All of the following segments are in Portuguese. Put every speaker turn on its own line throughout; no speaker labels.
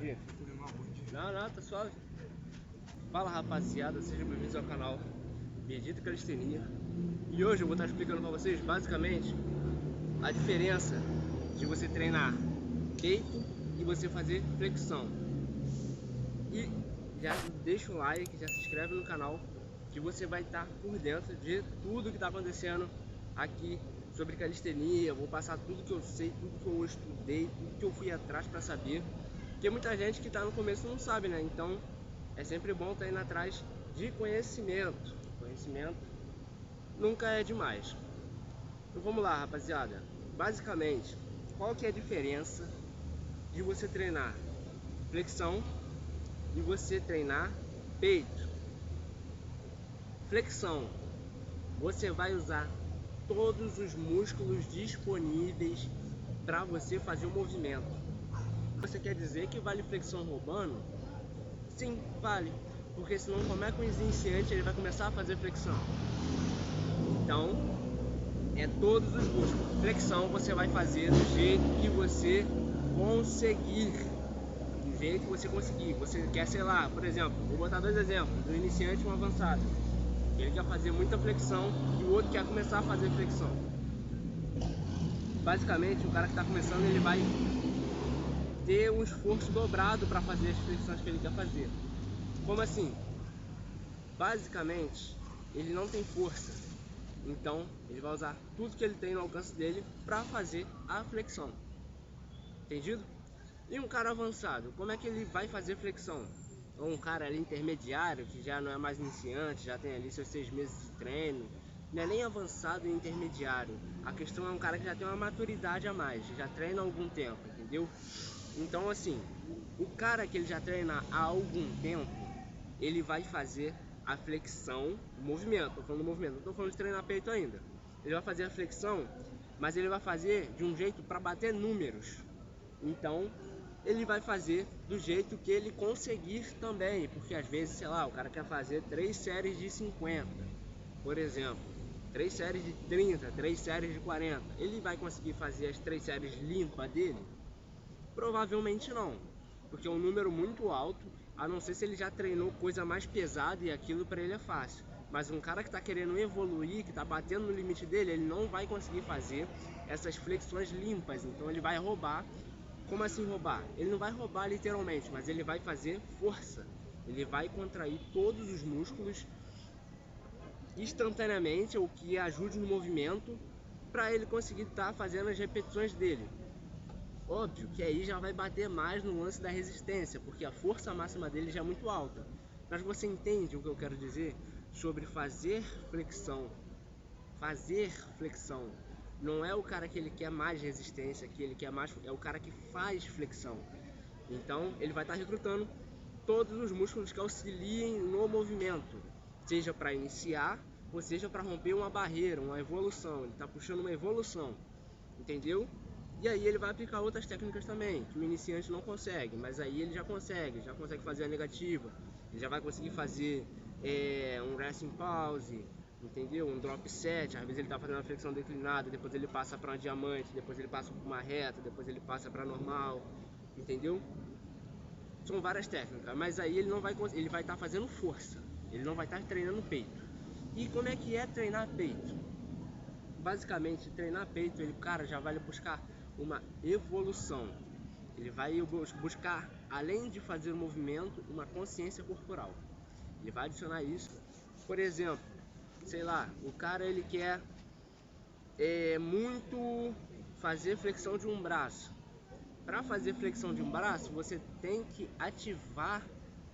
dia. Não, tá suave. Fala rapaziada, sejam bem-vindos ao canal Bendita Calistenia. E hoje eu vou estar explicando para vocês basicamente a diferença de você treinar peito e você fazer flexão. E já deixa o like, já se inscreve no canal, que você vai estar por dentro de tudo que está acontecendo aqui sobre calistenia. Eu vou passar tudo que eu sei, tudo que eu estudei, tudo que eu fui atrás para saber. Porque muita gente que está no começo não sabe, né? Então é sempre bom estar indo atrás de conhecimento. Conhecimento nunca é demais. Então vamos lá, rapaziada. Basicamente, qual que é a diferença de você treinar flexão e você treinar peito? Flexão, você vai usar todos os músculos disponíveis para você fazer o movimento. Você quer dizer que vale flexão roubando? Sim, vale, porque senão como é que o iniciante ele vai começar a fazer flexão? Então, é todos os músculos. Flexão você vai fazer do jeito que você conseguir, do jeito que você conseguir. Você quer, sei lá, por exemplo, vou botar dois exemplos, do iniciante e um avançado. Ele quer fazer muita flexão e o outro quer começar a fazer flexão. Basicamente, o cara que está começando, ele vai ter um esforço dobrado para fazer as flexões que ele quer fazer. Como assim? Basicamente, ele não tem força, então ele vai usar tudo que ele tem no alcance dele para fazer a flexão. Entendido? E um cara avançado, como é que ele vai fazer flexão? Ou um cara ali intermediário, que já não é mais iniciante, já tem ali seus 6 meses de treino, não é nem avançado e intermediário. A questão é um cara que já tem uma maturidade a mais, já treina há algum tempo, entendeu? Então assim, o cara que ele já treina há algum tempo, ele vai fazer a flexão, movimento, tô falando movimento, não tô falando de treinar peito ainda. Ele vai fazer a flexão, mas ele vai fazer de um jeito para bater números. Então, ele vai fazer do jeito que ele conseguir também, porque às vezes, sei lá, o cara quer fazer 3 séries de 50, por exemplo, 3 séries de 30, 3 séries de 40. Ele vai conseguir fazer as 3 séries limpas dele? Provavelmente não, porque é um número muito alto, a não ser se ele já treinou coisa mais pesada e aquilo para ele é fácil. Mas um cara que está querendo evoluir, que está batendo no limite dele, ele não vai conseguir fazer essas flexões limpas, então ele vai roubar. Como assim roubar? Ele não vai roubar literalmente, mas ele vai fazer força. Ele vai contrair todos os músculos instantaneamente, o que ajude no movimento, para ele conseguir estar fazendo as repetições dele. Óbvio que aí já vai bater mais no lance da resistência, porque a força máxima dele já é muito alta. Mas você entende o que eu quero dizer sobre fazer flexão? Fazer flexão não é o cara que ele quer mais resistência, que ele quer mais, é o cara que faz flexão. Então ele vai estar recrutando todos os músculos que auxiliem no movimento, seja para iniciar ou seja para romper uma barreira, uma evolução. Ele está puxando uma evolução, entendeu? E aí ele vai aplicar outras técnicas também, que o iniciante não consegue, mas aí ele já consegue fazer a negativa, ele já vai conseguir fazer um resting pause, entendeu? Um drop set, às vezes ele está fazendo uma flexão declinada, depois ele passa para uma diamante, depois ele passa para uma reta, depois ele passa para normal, entendeu? São várias técnicas, mas aí ele não vai, ele vai estar fazendo força, ele não vai estar treinando peito. E como é que é treinar peito? Basicamente, treinar peito, ele, cara, já vai buscar uma evolução. Ele vai buscar, além de fazer o movimento, uma consciência corporal. Ele vai adicionar isso. Por exemplo, sei lá, o cara ele quer muito fazer flexão de um braço. Para fazer flexão de um braço, você tem que ativar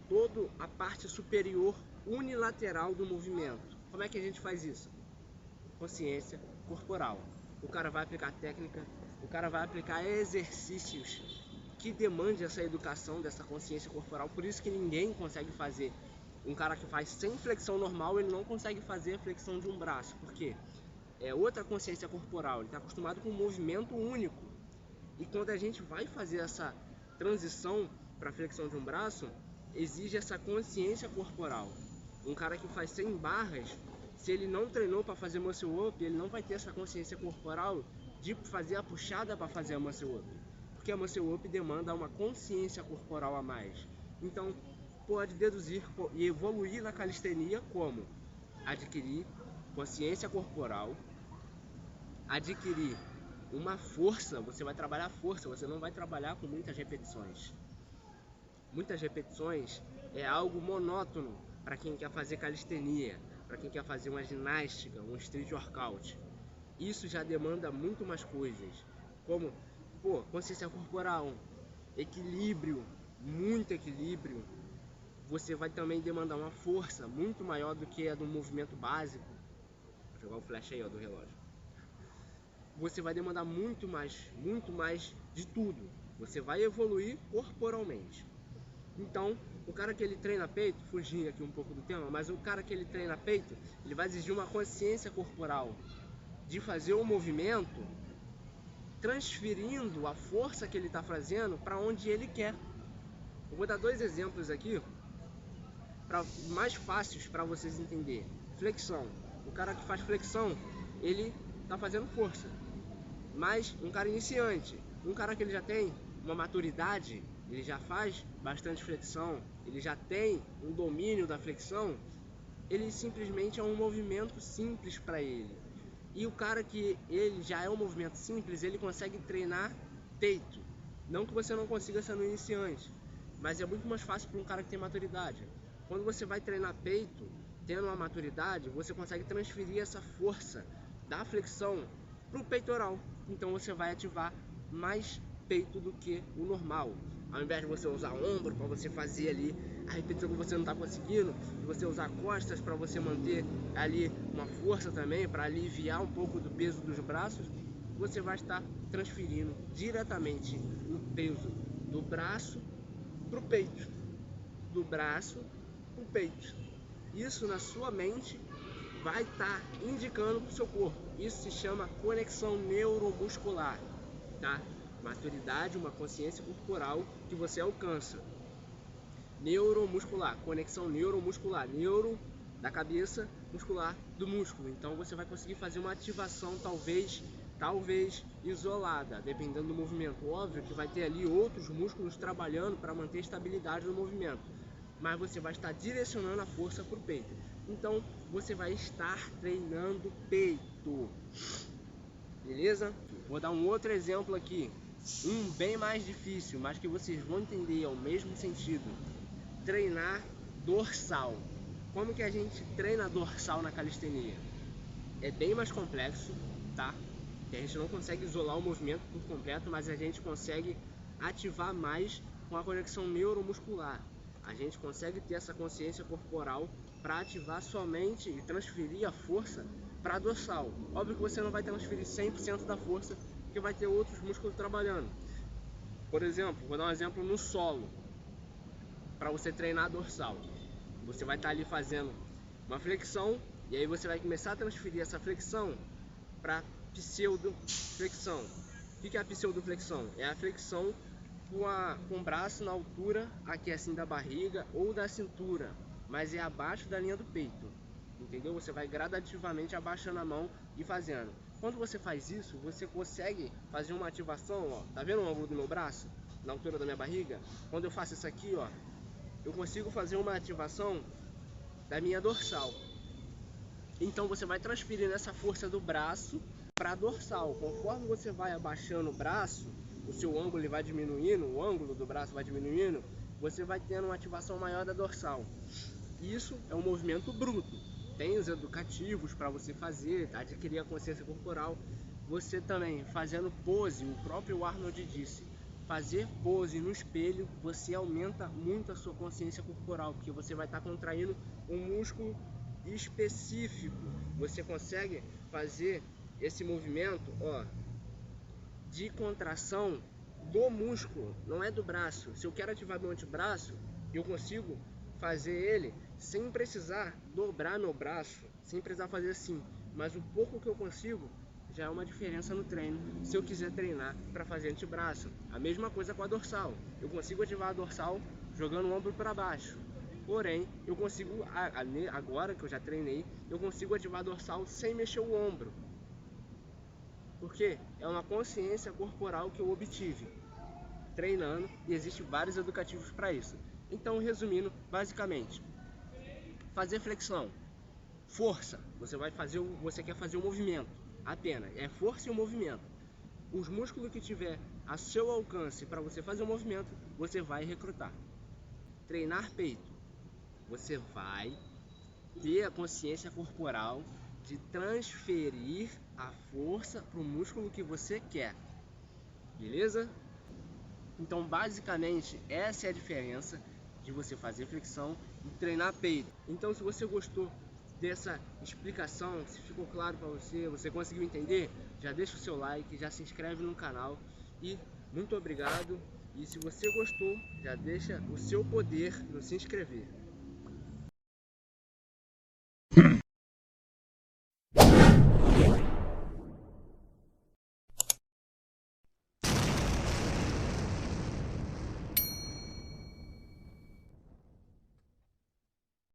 toda a parte superior unilateral do movimento. Como é que a gente faz isso? Consciência corporal. O cara vai aplicar técnica, o cara vai aplicar exercícios que demandem essa educação dessa consciência corporal. Por isso que ninguém consegue fazer. Um cara que faz sem flexão normal, ele não consegue fazer a flexão de um braço. Por quê? É outra consciência corporal, ele está acostumado com um movimento único. E quando a gente vai fazer essa transição para a flexão de um braço, exige essa consciência corporal. Um cara que faz 100 barras, se ele não treinou para fazer muscle up, ele não vai ter essa consciência corporal de fazer a puxada para fazer a muscle up. porque a Muscle Up demanda uma consciência corporal a mais. Então, pode deduzir e evoluir na calistenia como adquirir consciência corporal, adquirir uma força. Você vai trabalhar força, você não vai trabalhar com muitas repetições. Muitas repetições é algo monótono para quem quer fazer calistenia, para quem quer fazer uma ginástica, um street workout. Isso já demanda muito mais coisas, como consciência corporal, equilíbrio, muito equilíbrio. Você vai também demandar uma força muito maior do que a do movimento básico. Vou jogar o flash aí, ó, do relógio. Você vai demandar muito mais de tudo. Você vai evoluir corporalmente. Então, o cara que ele treina peito, fugindo aqui um pouco do tema, mas o cara que ele treina peito, ele vai exigir uma consciência corporal de fazer o movimento transferindo a força que ele está fazendo para onde ele quer. Eu vou dar 2 exemplos aqui mais fáceis para vocês entenderem. Flexão. O cara que faz flexão, ele está fazendo força. Mas um cara iniciante, um cara que ele já tem uma maturidade, ele já faz bastante flexão, ele já tem um domínio da flexão, ele simplesmente é um movimento simples para ele. E o cara que ele já é um movimento simples, ele consegue treinar peito. Não que você não consiga sendo iniciante, mas é muito mais fácil para um cara que tem maturidade. Quando você vai treinar peito, tendo uma maturidade, você consegue transferir essa força da flexão para o peitoral. Então você vai ativar mais peito do que o normal. Ao invés de você usar ombro para você fazer ali a repetição que você não está conseguindo, e você usar costas para você manter ali uma força também, para aliviar um pouco do peso dos braços, você vai estar transferindo diretamente o peso do braço para o peito, do braço para o peito. Isso na sua mente vai estar indicando para o seu corpo. Isso se chama conexão neuromuscular, tá? Maturidade, uma consciência corporal que você alcança. Neuromuscular, conexão neuromuscular, neuro da cabeça, muscular do músculo. Então você vai conseguir fazer uma ativação talvez isolada, dependendo do movimento. Óbvio que vai ter ali outros músculos trabalhando para manter a estabilidade do movimento, mas você vai estar direcionando a força para o peito. Então você vai estar treinando peito, beleza? Vou dar um outro exemplo aqui, um bem mais difícil, mas que vocês vão entender, é o mesmo sentido. Treinar dorsal. Como que a gente treina dorsal na calistenia? É bem mais complexo, tá? A gente não consegue isolar o movimento por completo, mas a gente consegue ativar mais com a conexão neuromuscular. A gente consegue ter essa consciência corporal para ativar somente e transferir a força para dorsal. Óbvio que você não vai transferir 100% da força, porque vai ter outros músculos trabalhando. Por exemplo, vou dar um exemplo no solo, para você treinar dorsal. Você vai estar ali fazendo uma flexão, e aí você vai começar a transferir essa flexão para pseudo-flexão. O que é a pseudo-flexão? É a flexão com o braço na altura aqui assim da barriga ou da cintura, mas é abaixo da linha do peito, entendeu? Você vai gradativamente abaixando a mão e fazendo. Quando você faz isso, você consegue fazer uma ativação, ó. Tá vendo o ângulo do meu braço? Na altura da minha barriga? Quando eu faço isso aqui, ó, eu consigo fazer uma ativação da minha dorsal. Então você vai transferindo essa força do braço para dorsal. Conforme você vai abaixando o braço, o seu ângulo ele vai diminuindo, o ângulo do braço vai diminuindo, você vai tendo uma ativação maior da dorsal. Isso é um movimento bruto. Tem os educativos para você fazer, tá? Adquirir a consciência corporal. Você também fazendo pose, o próprio Arnold disse, fazer pose no espelho, você aumenta muito a sua consciência corporal, porque você vai estar contraindo um músculo específico. Você consegue fazer esse movimento, ó, de contração do músculo, não é do braço. Se eu quero ativar meu antebraço, eu consigo fazer ele sem precisar dobrar meu braço, sem precisar fazer assim. Mas o pouco que eu consigo já é uma diferença no treino, se eu quiser treinar para fazer antebraço. A mesma coisa com a dorsal. Eu consigo ativar a dorsal jogando o ombro para baixo. Porém, eu consigo, agora que eu já treinei, eu consigo ativar a dorsal sem mexer o ombro. Porque é uma consciência corporal que eu obtive. treinando e existem vários educativos para isso. Então, resumindo, basicamente, fazer flexão, força, você quer fazer um movimento, apenas, é força e um movimento. Os músculos que tiver a seu alcance para você fazer o movimento, você vai recrutar. Treinar peito, você vai ter a consciência corporal de transferir a força para o músculo que você quer, beleza? Então, basicamente, essa é a diferença de você fazer flexão e treinar peito. Então, se você gostou dessa explicação, se ficou claro para você, você conseguiu entender, já deixa o seu like, já se inscreve no canal e muito obrigado. E se você gostou, já deixa o seu poder no se inscrever.